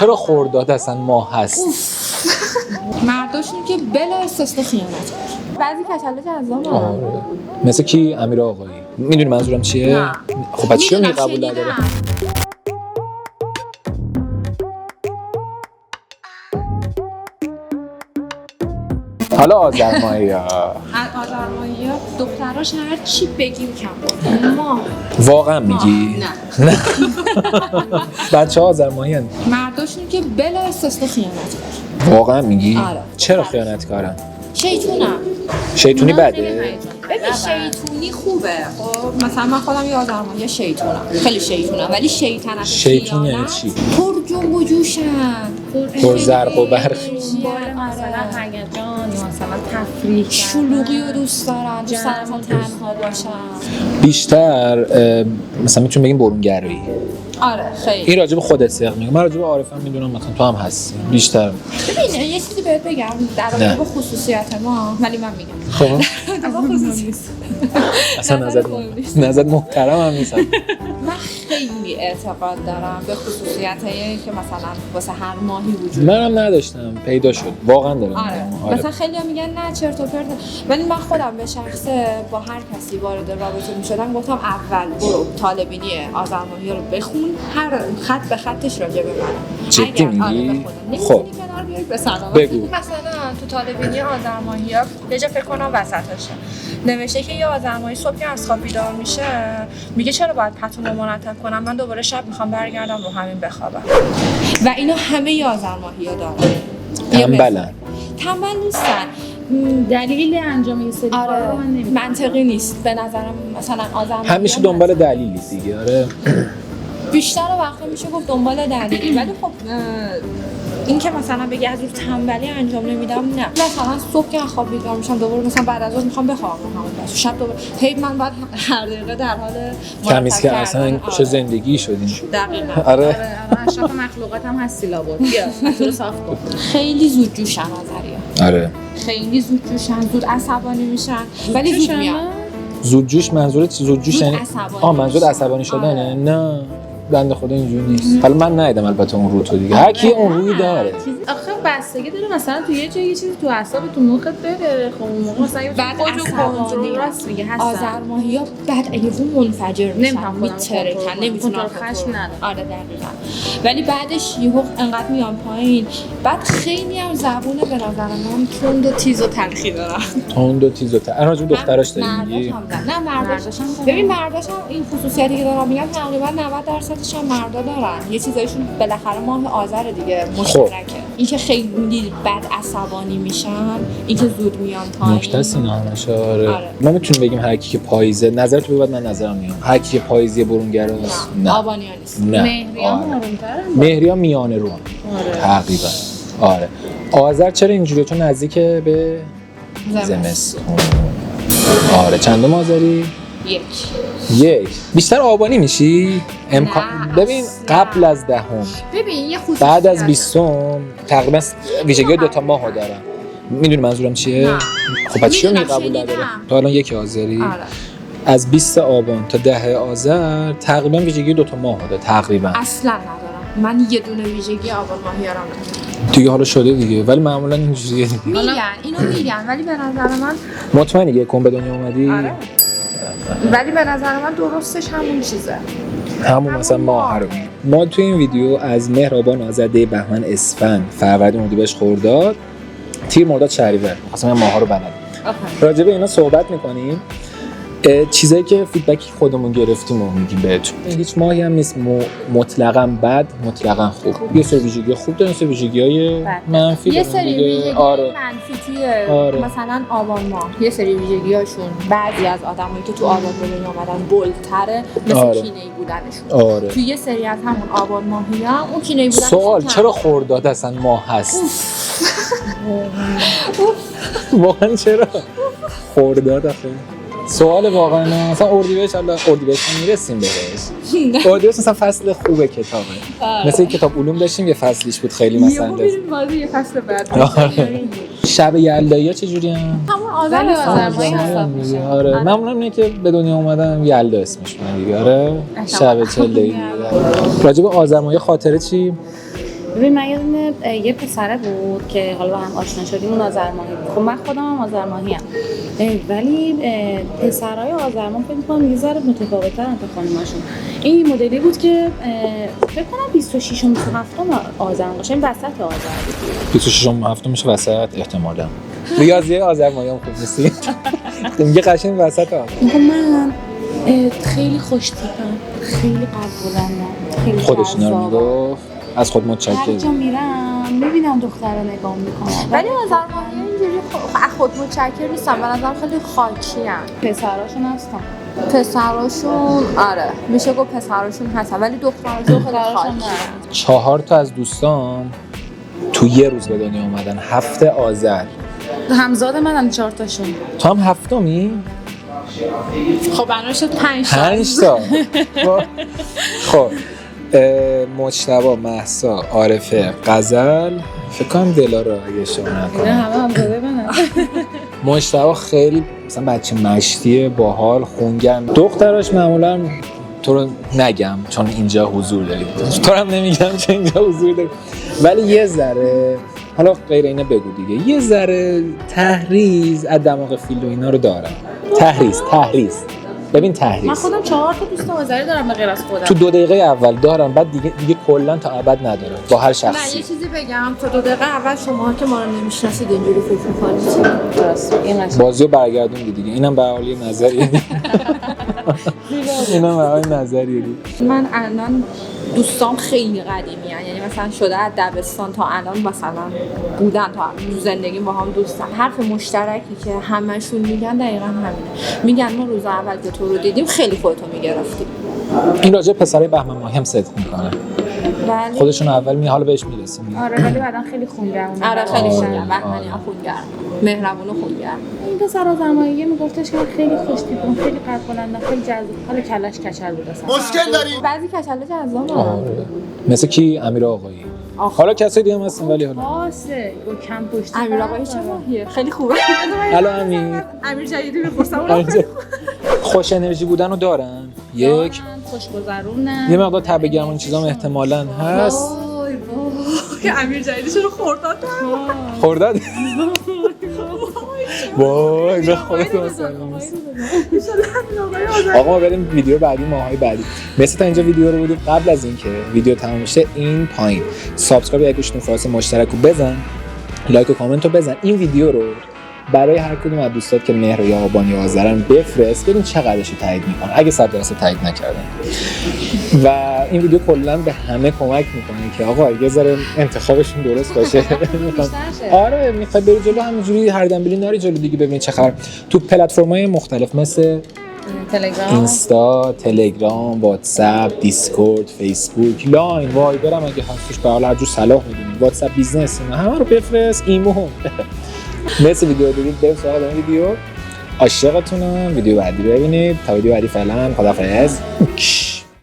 چرا خرداد اصلا ماه هست؟ مرداشون که بلا استثنا خیانت کرد. بعضی کچله جذابه. آره. مثل کی؟ امیر آقایی. میدونی منظورم چیه؟ نه. خب بعد چیو قبول نداره؟ حالا آذرمایی‌ها آذرمایی‌ها دختراش هر چی بگیم کم بود. ما واقعا میگی؟ نه. بچه‌ها آذرمایی‌ان. مرداشون که بلا استثنا خیانت کرد. واقعا میگی؟ آره. چرا خیانت کارن؟ شیطونم. شیطونی بده؟ ببین شیطونی خوبه. خب مثلا من خودم یه آذرمایی شیطونم. خیلی شیطونم ولی شیطنت شیطون یعنی چی؟ پر جنب و جوشن. پر زرق و برق. مثلا هیجان یا مثلا تفریح شلوغی رو دوست دارن. دوست دارن تنها باشن. بیشتر مثلا میتونیم بگیم برونگرایی. آره خیلی. این راجب خودت صدق میگم. من راجب عارفم میدونم مثلا تو هم هستی. بیشتر. ببین یه چیزی بهت بگم در رابطه با خصوصیت ما ولی من میگم. خب با خصوصیت. اصلا نظر محترم هم نیستم. من خیلی اعتقاد دارم به خصوصیتایی که مثلا واسه هر ماهی وجود منم نداشتم پیدا شد واقعا دارم. آره. مثلا خیلی هم میگن نه چرت و پرت ولی من خودم به شخصه با هر کسی وارد رابطه میشدم گفتم اول برو طالبینی آذرمایی رو بخون هر خط به خطش راجع به من جدی میگی؟ خب کنار بیای به سلامت بگو. مثلا تو طالبینی آذرمایی‌ها یه جا فکر کنم وسطشه نوشته که یه آذرمایی صبح که از خواب بیدار میشه میگه چرا باید پتومو مرتب کنم من دوباره شب میخوام برگردم رو همین بخوابم و اینا همه آذرمایی‌ها دارن. تنبلن. تنبل نیستن. دلیل انجام یه سری کارا رو من نمی‌دونم منطقی نیست به نظرم. مثلا آذرمایی همیشه دنبال دلیلی دیگه. آره بیشتر وقتا میشه گفت دنبال دلیلی ولی خب این که مثلا بگی از اون تنبلی انجام نمیدم نه مثلا صبح که خواب بیدار میشم دوباره مثلا بعد از اون میخوام بخوابم همون بس شب دوباره هی من بعد هر دقیقه در حال تمیز که اصلا چه زندگی شدیم. دقیقاً آره اشرف مخلوقات هم هستی لابد بیا تو رو صاف کن خیلی زود جوشن آذریا. آره خیلی زود جوشن زود عصبانی میشن ولی زود میان. زود جوش منظورت زود جوش یعنی منظور عصبانی شدنه؟ نه بنده خدا اینجوری نیست. حالا من ندیدم البته اون رو تو دیگه هر کی اون روی داره. آخه بستگی داره مثلا تو یه جایی یه چیزی تو اعصاب تو مخت بره خب اون موقع مثلا بعد کنترل راست میگه هستن آذرمایی‌ها بعد یهو منفجر میشن نمی‌تونن میترکن نمیتونن خشم نداره. آره دقیقاً ولی بعدش یهو انقدر میان پایین بعد خیلی هم زبون به نظر من تند و تیز و تلخی دارن. تند و تیز و تلخی. راجع به دختراش داری میگی؟ نه مرداش هم ببین مرداش هم این خصوصیاتی که دارم میگم تقریبا 90% هم مردا دارن. یه چیزایشون بالاخره ماه آذر دیگه مشترکه. اینکه خیلی بد عصبانی میشن اینکه زود میان پایین نکته است اینا همش. آره ما میتونیم بگیم هر کی که پاییزه نظرت بگو بعد من نظرم میگم هر کی که پاییزی برونگراست نه آبانیا نیست. نه مهریان آروم‌ترن مهریان میانه رو تقریبا. آره آذر چرا اینجوریه؟ چون نزدیک به زمستون. آره چندم آذری؟ یک. بیشتر آبانی میشی؟ ببین قبل از دهم ببین یه خصوصیت بعد از 20 تقریبا ویژگی 2 ماهو دارم. میدونی منظورم چیه؟ خب بعد چیو قبول نداره؟ تو الان 1 آذری؟ آره. از 20 آبان تا 10 آذر تقریبا ویژگی 2 ماهو داره تقریبا. اصلا ندارم. من یه دونه ویژگی آبان ماهیارم دارم. دیگه حالا شده دیگه ولی معمولا اینجوریه. میگن اینو میگن ولی به نظر من مطمئنی یکم به دنیا اومدی؟ آره. ولی به نظر من درستش همون چیزه. همون مثلا ماه رو ما توی این ویدیو از مهر آبان آذر دی بهمن اسفند فروردین اردیبهشت خرداد تیر مرداد شهریور مثلا ماها رو بلد راجع به اینا صحبت میکنیم. چیزایی که فیدبکی خودمون گرفتیم و میگیم بهتون. هیچ ماهی هم نیست مطلقاً بد مطلقاً خوب. یه سری ویژگی خوب داره، یه سری ویژگی‌های منفی یه سری ویژگی آره. منفی توی مثلا آبان ماه یه سری ویژگی‌هاشون بعضی از آدمایی که تو آبان به دنیا اومدن بولتره مثل کینه‌ای بودنشون. تو یه سری از همون آبان ماهی‌ها اون کینه‌ای بودن. سوال چرا خرداد اصلا ماه هست؟ واقعا چرا خرداد آخه سوال واقعا مثلا اردیبهشت میرسیم بهش. اردیبهشت مثلا فصل خوبه کتابه. مثل این کتاب علوم داشتیم یه فصلیش بود خیلی مثلا یه فصل بعد شب یلدایی‌ها چجوری هم؟ همون آذرمایی. آره معمولا اینه که به دنیا اومدن یلدا اسمش من دیگه. آره شب چله‌ای. راجع به آذرمایی خاطره چی؟ ببین من یه پسره بود که حالا با هم آشنا شدیم، اون آذرماهی بود. خب من خودم هم آذرماهی ام، ولی پسرای آذرمان فکر می‌کنم یه ذره متفاوت‌ترن تا خانماشون. این مدلی بود که فکر کنم 26 و 27 آذر باشه، این وسط آذر بود. 26 و 7 میشه وسط احتمالاً. ریاضیه آذرماهی هم خوب نیستی. میگه قشنگ وسط آذر. من خیلی خوش تیپم، خیلی قد بلندم، خیلی خودش اینا رو جذابم. میگفت، از خود هر متشکر. جا میرم میبینم دخترا نگاه میکنن، ولی آذرماهی اینجوری خود متشکر نیستن، به نظرم خیلی خاکی ان. پسراشون هستن. پسراشون آره میشه گفت پسراشون هستن، ولی دختراشون خیلی خاکی ان. 4 تا از دوستان تو یه روز به دنیا اومدن، 7 آذر. همزاد منم 4 تاشون. تو هم هفتمی؟ خب بنابراین شد 5 5 تا. خب مجتبی، مهسا، عارفه، غزل، فکر کنم دلارا اگه اشتباه اینا نکنم. همه همزاده منم. مجتبی خیلی مثلا بچه مشتیه، باحال، خونگرم. دختراش معمولا تو رو نگم چون اینجا حضور دارید، تو رو هم نمیگم چون اینجا حضور دارید، ولی یه ذره حالا غیر اینه بگو دیگه، یه ذره تحریز از دماغ فیل و اینا رو دارم. تحریز ببین من تحریز خودم 4 تا دوست آذری دارم به غیر از خودم. تو 2 دقیقه اول دارم، بعد دیگه کلا تا ابد نداره با هر نه شخصی. یه چیزی بگم، تا 2 دقیقه اول شما که ما رو نمیشناسید اینجوری فکر می‌کنید. درست این قشنگ. بازیو برگردوندی دیگه، اینم به حالی نظریه. اینم به حالی نظریه. من الان دوستام خیلی قدیمی هن. یعنی مثلا شده از دبستان تا الان مثلا بودن، تا زندگیم با هم دوستن. حرف مشترکی که همشون میگن دقیقا همینه، میگن ما روز اول که تو رو دیدیم خیلی خودتو میگرفتی. این راجع پسرای بهمن ماهی هم صدق میکنه، ولی خودشون اول حالا بهش میرسیم. آره ولی بعدن خیلی خونگرمونه. آره خیلی آره، خونگرم، آره. بهمنی ها خونگرم، مهربون و خونگرم. این پسر آذرماهی میگفتش که خیلی خوش تیپم، خیلی قد بلندم، خیلی جذاب. حالا کلش کچل بود اصلا. مشکل داریم. بعضی کچله جذابه. آره. مثل کی؟ امیر آقایی. حالا کسای دیگه هم هستن ولی حالا خاصه با کم پشت. امیر آقایی چه ماهیه؟ خیلی خوبه. الو امیر. امیر جدیدی میپرسم. خوش انرژی بودن رو دارن. یک خوشگذرونن. یه مقدار تب گرم اون چیزام احتمالاً هست. وای که امیر جدیدی چرا خورداد؟ خورداد؟ وای به خودت آقا ما بریم ویدیو بعدی، ماهای بعدی. مثل تا اینجا ویدیو رو بودیم. قبل از اینکه ویدیو تموم شه این پایین سابسکرایب یک گوشتون فارس مشترک رو بزن، لایک و کامنت رو بزن. این ویدیو رو برای هر کدوم از دوستات که مهر یا آبان یا آذرن بفرست، ببین چقدرش رو تایید میکنه اگه 100% تایید نکردن. و این ویدیو کلا به همه کمک میکنه که آقا یه ذره انتخابشون درست باشه. آره میخوای بری جلو همینجوری هر دنبالی نری جلو دیگه. ببین چه خبر تو پلتفرم‌های مختلف مثل تلگرام، اینستا، تلگرام، واتساپ، دیسکورد، فیسبوک، لاین، وایبر هم اگه هستش به حال هر جور صلاح میدونی، واتساپ بیزنس، اینا همه رو بفرست. ایمو مثل ویدیو دیدید بریم سراغ این ویدیو. عاشقتونم. ویدیو بعدی ببینید. تا ویدیو بعدی فعلا خداحافظ.